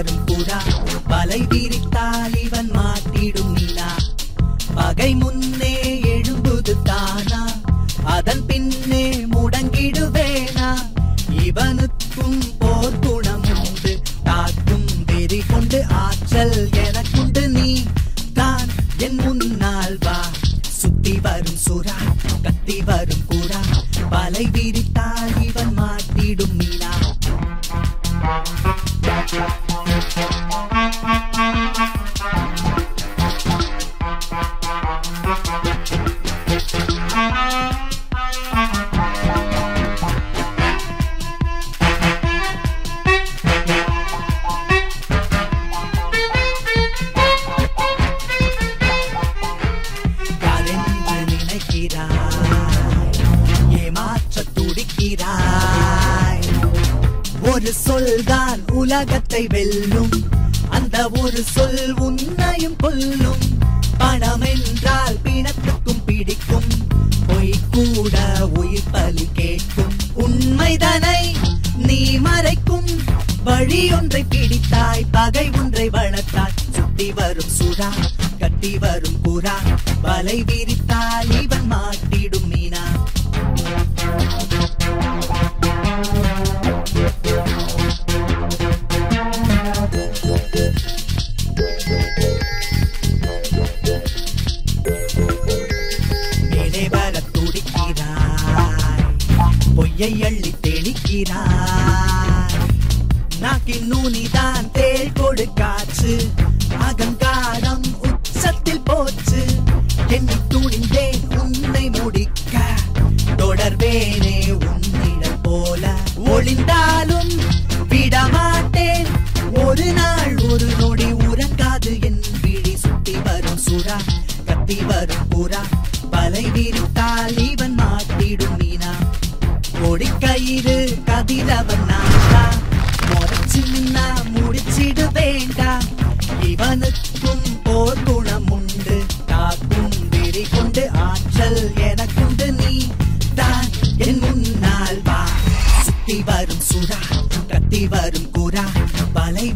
வரும் புறா வலை விரித்தால் இவன் மாட்டிடும் மீனா. பகை முன்னே எழும்புது தானா, அதன் பின்னே முடங்கிடுவேனா. இவனுக்கும் போர் குணம் உண்டு, தாக்கும் வெறி கொண்டு ஆற்றல் எனக்குண்டு. நீ தான் என் முன்னால் வா, சுத்தி வரும் சுறா கத்தி வரும் கூடா வலை விரித்தால் இவன் மாட்டிடும் மீனா. ஏமாற்ற துடிக்கிறாய், ஒரு சொல்தான் உலகத்தை வெல்லும், அந்த ஒரு சொல் உன்னையும் கொல்லும். பணம் என்றால் பிணத்துக்கும் பிடிக்கும், பொய் கூட உயிர் பலி கேட்கும். உண்மைதனை நீ மறைக்கும் வழி ஒன்றை பிடித்தாய், பகை ஒன்றை வளர்த்தாய். சுத்தி வரும் சுறா கட்டி வரும் புறா வலை விரித்தால் இவன் மாட்டிடும் மீனா. மேலே வர துடிக்கிறாய், பொய்யை அள்ளி தெளிக்கிறாய். நாக்கின் நூனிதான் தேள் கொடுக்காச்சு, அகங்காரம் உச்சத்தில் போச்சு. என்னை துணிந்தேன் உன்னை முடிக்க, தொடர்வேனே உன்னிடம் போல. ஒளிந்தாலும் விடமாட்டேன், ஒரு நாள் ஒரு நொடி உறங்காது என் விழி. சுத்தி வரும் சுறா கத்தி வரும் புறா வலை விரித்தால் இவன் மாட்டிடும் மீனா. கொடிக்கயிறு கதிரவன் நாடா, முறைச்சு நின்னா முடிச்சிடு வேண்டாம். இவனுக்கும் போர் குணம் உண்டு, தாக்கும் வெறி கொண்டு ஆற்றல் எனக்குண்டு. நீ தான் என் முன்னால் வா, சுத்தி வரும் சுறா கத்தி வரும் கூறா வலை